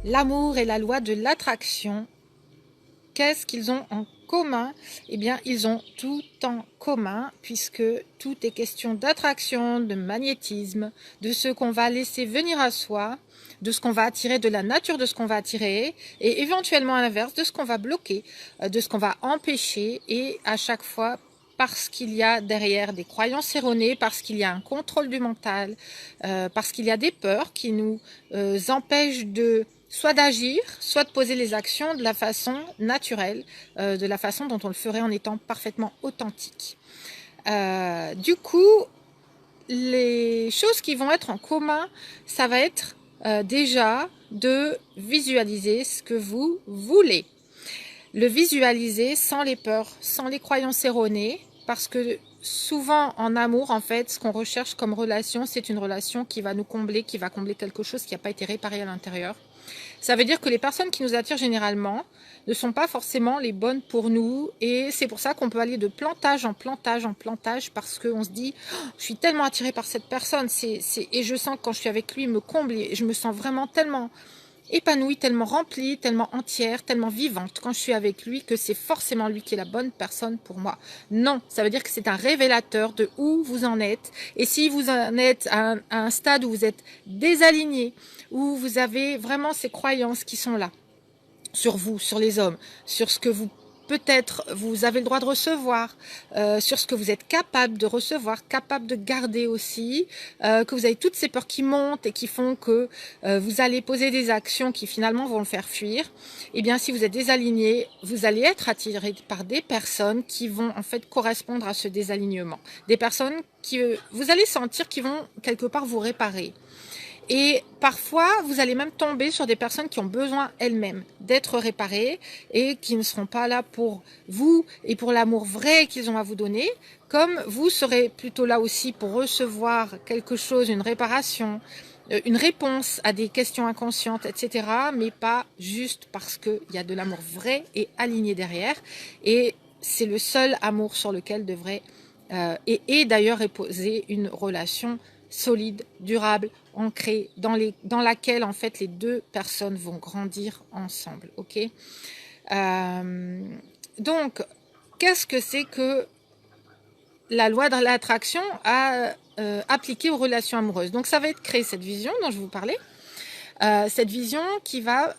L'amour et la loi de l'attraction, qu'est-ce qu'ils ont en commun? Eh bien, ils ont tout en commun, puisque tout est question d'attraction, de magnétisme, de ce qu'on va laisser venir à soi, de ce qu'on va attirer, de la nature de ce qu'on va attirer, et éventuellement à l'inverse, de ce qu'on va bloquer, de ce qu'on va empêcher, et à chaque fois, parce qu'il y a derrière des croyances erronées, parce qu'il y a un contrôle du mental, parce qu'il y a des peurs qui nous empêchent de soit d'agir, soit de poser les actions de la façon naturelle, de la façon dont on le ferait en étant parfaitement authentique. Du coup, les choses qui vont être en commun, ça va être déjà de visualiser ce que vous voulez. Le visualiser sans les peurs, sans les croyances erronées, parce que souvent en amour, en fait, ce qu'on recherche comme relation, c'est une relation qui va nous combler, qui va combler quelque chose qui n'a pas été réparé à l'intérieur. Ça veut dire que les personnes qui nous attirent généralement ne sont pas forcément les bonnes pour nous, et c'est pour ça qu'on peut aller de plantage en plantage en plantage, parce qu'on se dit oh, je suis tellement attirée par cette personne, et je sens que quand je suis avec lui, il me comble, et je me sens vraiment tellement épanouie, tellement remplie, tellement entière, tellement vivante quand je suis avec lui, que c'est forcément lui qui est la bonne personne pour moi. Non, ça veut dire que c'est un révélateur de où vous en êtes, et si vous en êtes à un stade où vous êtes désaligné, où vous avez vraiment ces croyances qui sont là, sur vous, sur les hommes, sur ce que vous peut-être vous avez le droit de recevoir, sur ce que vous êtes capable de recevoir, capable de garder aussi, que vous avez toutes ces peurs qui montent et qui font que vous allez poser des actions qui finalement vont le faire fuir. Eh bien, si vous êtes désaligné, vous allez être attiré par des personnes qui vont en fait correspondre à ce désalignement. Des personnes qui vous allez sentir qui vont quelque part vous réparer. Et parfois, vous allez même tomber sur des personnes qui ont besoin elles-mêmes d'être réparées et qui ne seront pas là pour vous et pour l'amour vrai qu'ils ont à vous donner, comme vous serez plutôt là aussi pour recevoir quelque chose, une réparation, une réponse à des questions inconscientes, etc., mais pas juste parce qu'il y a de l'amour vrai et aligné derrière. Et c'est le seul amour sur lequel devrait et d'ailleurs reposer une relation solide, durable, ancrée, dans laquelle en fait les deux personnes vont grandir ensemble. Ok. Donc, qu'est-ce que c'est que la loi de l'attraction a appliqué aux relations amoureuses? Donc, ça va être créer cette vision dont je vous parlais, cette vision qui va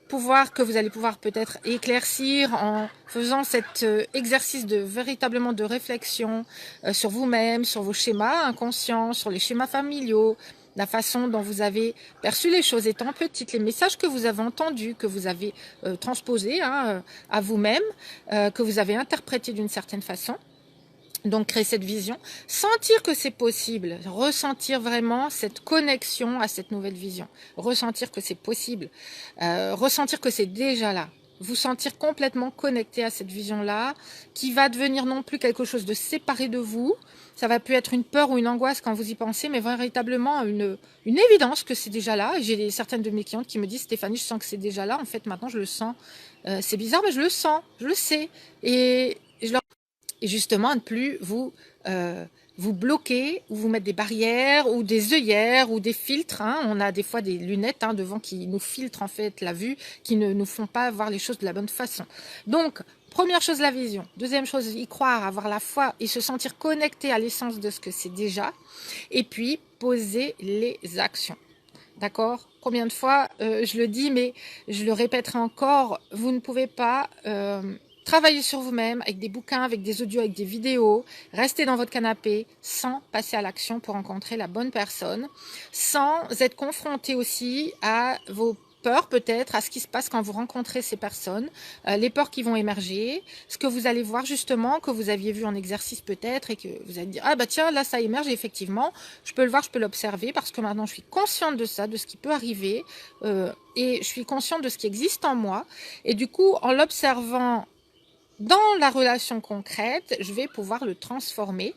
que vous allez pouvoir peut-être éclaircir en faisant cet exercice de véritablement de réflexion sur vous-même, sur vos schémas inconscients, sur les schémas familiaux, la façon dont vous avez perçu les choses étant petites, les messages que vous avez entendus, que vous avez transposés à vous-même, que vous avez interprétés d'une certaine façon. Donc créer cette vision, sentir que c'est possible, ressentir vraiment cette connexion à cette nouvelle vision, ressentir que c'est possible, ressentir que c'est déjà là, vous sentir complètement connecté à cette vision-là, qui va devenir non plus quelque chose de séparé de vous, ça va plus être une peur ou une angoisse quand vous y pensez, mais véritablement une évidence que c'est déjà là. J'ai certaines de mes clientes qui me disent Stéphanie, je sens que c'est déjà là, en fait maintenant je le sens, c'est bizarre mais je le sens, je le sais, et je leur et justement à ne plus vous bloquer ou vous mettre des barrières ou des œillères ou des filtres. On a des fois des lunettes devant qui nous filtrent en fait la vue, qui ne nous font pas voir les choses de la bonne façon. Donc, première chose, la vision. Deuxième chose, y croire, avoir la foi et se sentir connecté à l'essence de ce que c'est déjà. Et puis, poser les actions. D'accord? Combien de fois je le dis, mais je le répéterai encore, vous ne pouvez pas travailler sur vous-même avec des bouquins, avec des audios, avec des vidéos, rester dans votre canapé sans passer à l'action pour rencontrer la bonne personne, sans être confronté aussi à vos peurs peut-être, à ce qui se passe quand vous rencontrez ces personnes, les peurs qui vont émerger, ce que vous allez voir justement, que vous aviez vu en exercice peut-être, et que vous allez dire, ah bah tiens, là ça émerge, et effectivement, je peux le voir, je peux l'observer, parce que maintenant je suis consciente de ça, de ce qui peut arriver, et je suis consciente de ce qui existe en moi, et du coup, en l'observant dans la relation concrète, je vais pouvoir le transformer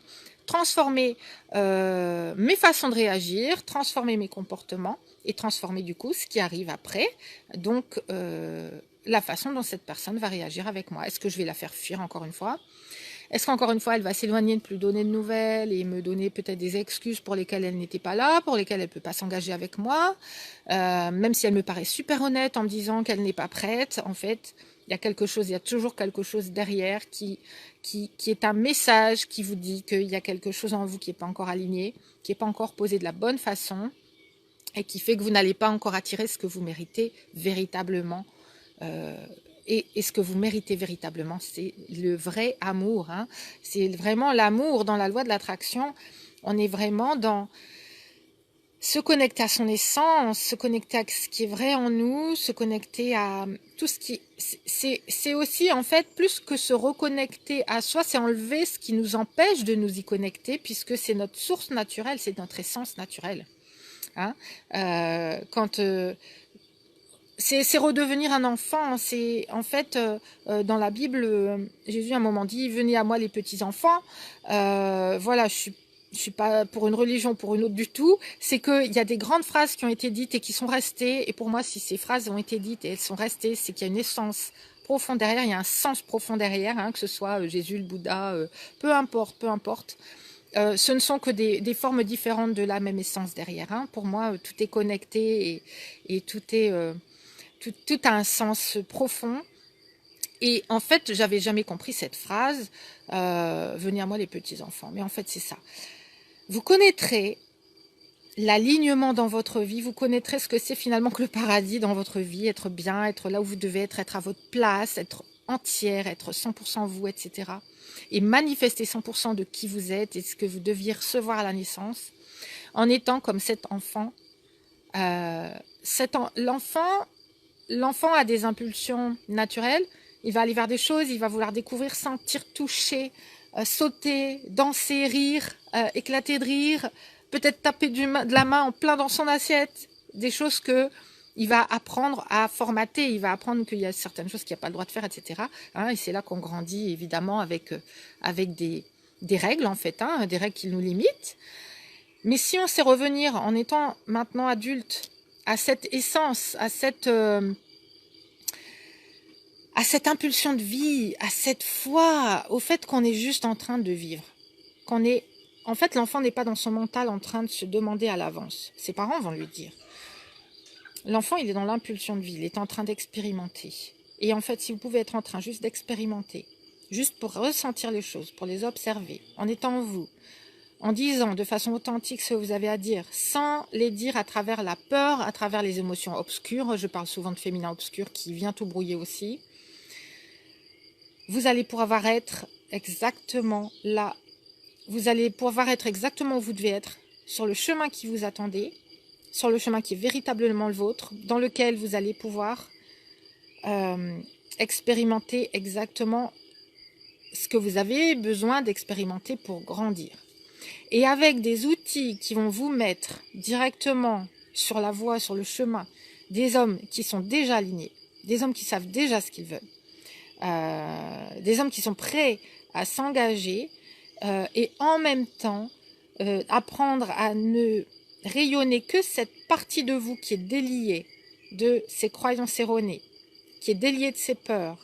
mes façons de réagir, transformer mes comportements et transformer du coup ce qui arrive après. Donc, la façon dont cette personne va réagir avec moi. Est-ce que je vais la faire fuir encore une fois? Est-ce qu'encore une fois, elle va s'éloigner, ne plus donner de nouvelles et me donner peut-être des excuses pour lesquelles elle n'était pas là, pour lesquelles elle ne peut pas s'engager avec moi, même si elle me paraît super honnête en me disant qu'elle n'est pas prête, en fait, il y a quelque chose, il y a toujours quelque chose derrière qui est un message qui vous dit qu'il y a quelque chose en vous qui n'est pas encore aligné, qui n'est pas encore posé de la bonne façon et qui fait que vous n'allez pas encore attirer ce que vous méritez véritablement. Et ce que vous méritez véritablement, c'est le vrai amour. Hein. C'est vraiment l'amour dans la loi de l'attraction. On est vraiment dans se connecter à son essence, se connecter à ce qui est vrai en nous, se connecter à tout ce qui... C'est aussi, en fait, plus que se reconnecter à soi, c'est enlever ce qui nous empêche de nous y connecter, puisque c'est notre source naturelle, c'est notre essence naturelle. Hein, c'est redevenir un enfant. C'est en fait dans la Bible, Jésus à un moment dit venez à moi les petits enfants. Voilà, je suis pas pour une religion, pour une autre du tout. C'est qu'il y a des grandes phrases qui ont été dites et qui sont restées. Et pour moi, si ces phrases ont été dites et elles sont restées, c'est qu'il y a une essence profonde derrière, il y a un sens profond derrière, hein, que ce soit Jésus, le Bouddha, peu importe, peu importe. Ce ne sont que des formes différentes de la même essence derrière. Hein. Pour moi, tout est connecté et tout est tout a un sens profond. Et en fait, j'avais jamais compris cette phrase venez à moi les petits enfants. Mais en fait, c'est ça. Vous connaîtrez l'alignement dans votre vie, vous connaîtrez ce que c'est finalement que le paradis dans votre vie, être bien, être là où vous devez être à votre place, être entière, être 100% vous, etc. Et manifester 100% de qui vous êtes et ce que vous deviez recevoir à la naissance, en étant comme cet enfant. L'enfant a des impulsions naturelles, il va aller vers des choses, il va vouloir découvrir, sentir, toucher, sauter, danser, rire, éclater de rire, peut-être taper de la main en plein dans son assiette, des choses que il va apprendre à formater, il va apprendre qu'il y a certaines choses qu'il n'a pas le droit de faire, etc. Hein, et c'est là qu'on grandit évidemment avec des règles en fait, hein, des règles qui nous limitent. Mais si on sait revenir en étant maintenant adulte à cette essence, à cette impulsion de vie, à cette foi, au fait qu'on est juste en train de vivre, en fait, l'enfant n'est pas dans son mental en train de se demander à l'avance. Ses parents vont lui dire. L'enfant, il est dans l'impulsion de vie, il est en train d'expérimenter. Et en fait, si vous pouvez être en train juste d'expérimenter, juste pour ressentir les choses, pour les observer, en étant vous, en disant de façon authentique ce que vous avez à dire, sans les dire à travers la peur, à travers les émotions obscures, je parle souvent de féminin obscur qui vient tout brouiller aussi, vous allez pouvoir être exactement là, vous allez pouvoir être exactement où vous devez être, sur le chemin qui vous attendait, sur le chemin qui est véritablement le vôtre, dans lequel vous allez pouvoir expérimenter exactement ce que vous avez besoin d'expérimenter pour grandir. Et avec des outils qui vont vous mettre directement sur la voie, sur le chemin, des hommes qui sont déjà alignés, des hommes qui savent déjà ce qu'ils veulent, des hommes qui sont prêts à s'engager et en même temps apprendre à ne rayonner que cette partie de vous qui est déliée de ses croyances erronées, qui est déliée de ses peurs.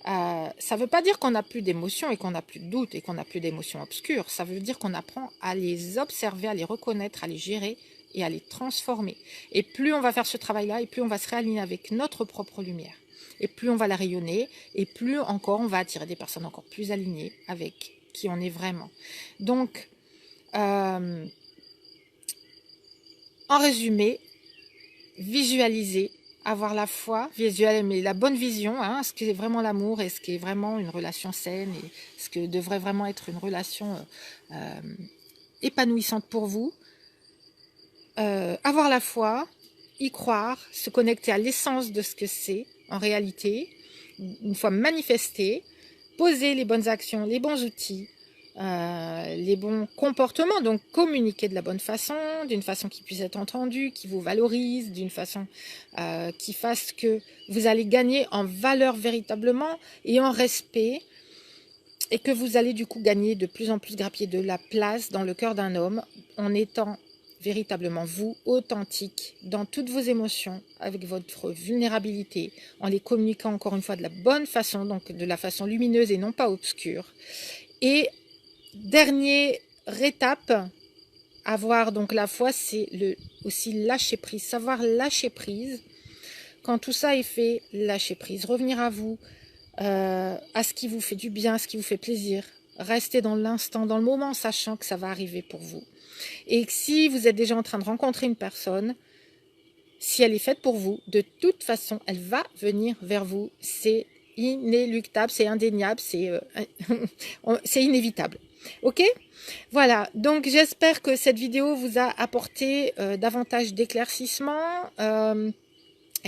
Ça ne veut pas dire qu'on n'a plus d'émotions et qu'on n'a plus de doutes et qu'on n'a plus d'émotions obscures. Ça veut dire qu'on apprend à les observer, à les reconnaître, à les gérer et à les transformer. Et plus on va faire ce travail-là, et plus on va se réaligner avec notre propre lumière. Et plus on va la rayonner, et plus encore on va attirer des personnes encore plus alignées avec qui on est vraiment. Donc, en résumé, visualiser, avoir la foi, mais la bonne vision, hein, ce qui est vraiment l'amour et ce qui est vraiment une relation saine et ce que devrait vraiment être une relation épanouissante pour vous. Avoir la foi, y croire, se connecter à l'essence de ce que c'est en réalité, une fois manifesté, poser les bonnes actions, les bons outils, les bons comportements, donc communiquer de la bonne façon, d'une façon qui puisse être entendue, qui vous valorise, d'une façon qui fasse que vous allez gagner en valeur véritablement et en respect, et que vous allez du coup gagner de plus en plus, grappiller de la place dans le cœur d'un homme en étant véritablement vous, authentique, dans toutes vos émotions, avec votre vulnérabilité, en les communiquant encore une fois de la bonne façon, donc de la façon lumineuse et non pas obscure. Et dernière étape, avoir donc la foi, c'est aussi lâcher prise, savoir lâcher prise. Quand tout ça est fait, lâcher prise, revenir à vous, à ce qui vous fait du bien, à ce qui vous fait plaisir. Restez dans l'instant, dans le moment, sachant que ça va arriver pour vous. Et que si vous êtes déjà en train de rencontrer une personne, si elle est faite pour vous, de toute façon, elle va venir vers vous. C'est inéluctable, c'est indéniable, c'est inévitable. Ok? Voilà, donc j'espère que cette vidéo vous a apporté davantage d'éclaircissement,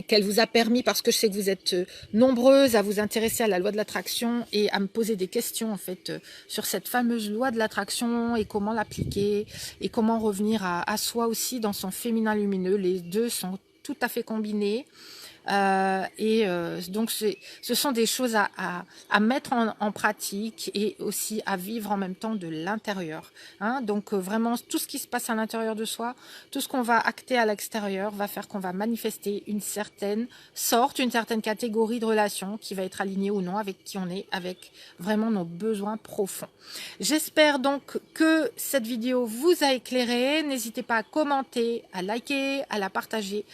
qu'elle vous a permis, parce que je sais que vous êtes nombreuses à vous intéresser à la loi de l'attraction et à me poser des questions en fait sur cette fameuse loi de l'attraction et comment l'appliquer et comment revenir à soi aussi dans son féminin lumineux. Les deux sont tout à fait combinés. Donc ce sont des choses à mettre en pratique et aussi à vivre en même temps de l'intérieur, hein. Donc vraiment tout ce qui se passe à l'intérieur de soi, tout ce qu'on va acter à l'extérieur va faire qu'on va manifester une certaine sorte, une certaine catégorie de relations qui va être alignée ou non avec qui on est, avec vraiment nos besoins profonds. J'espère donc que cette vidéo vous a éclairé. N'hésitez pas à commenter, à liker, à la partager.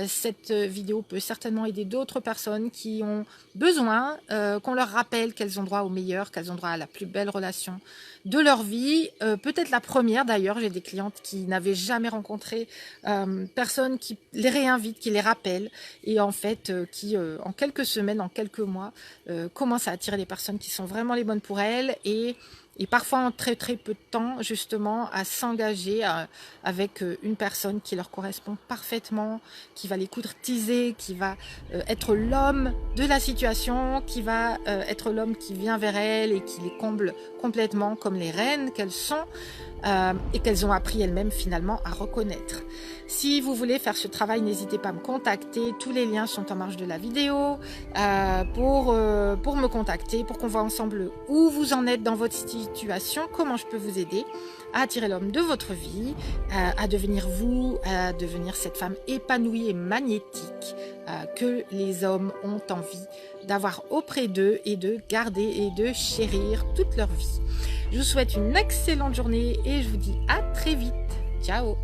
Cette vidéo peut certainement aider d'autres personnes qui ont besoin qu'on leur rappelle qu'elles ont droit au meilleur, qu'elles ont droit à la plus belle relation de leur vie. Peut-être la première d'ailleurs, j'ai des clientes qui n'avaient jamais rencontré personne qui les réinvite, qui les rappelle et en fait qui en quelques semaines, en quelques mois commencent à attirer les personnes qui sont vraiment les bonnes pour elles et parfois en très très peu de temps justement à s'engager avec une personne qui leur correspond parfaitement, qui va les courtiser, qui va être l'homme de la situation, qui va être l'homme qui vient vers elles et qui les comble complètement comme les reines qu'elles sont et qu'elles ont appris elles-mêmes finalement à reconnaître. Si vous voulez faire ce travail, n'hésitez pas à me contacter. Tous les liens sont en marge de la vidéo pour me contacter, pour qu'on voit ensemble où vous en êtes dans votre situation, comment je peux vous aider à attirer l'homme de votre vie, à devenir vous, à devenir cette femme épanouie et magnétique que les hommes ont envie d'avoir auprès d'eux et de garder et de chérir toute leur vie. Je vous souhaite une excellente journée et je vous dis à très vite. Ciao!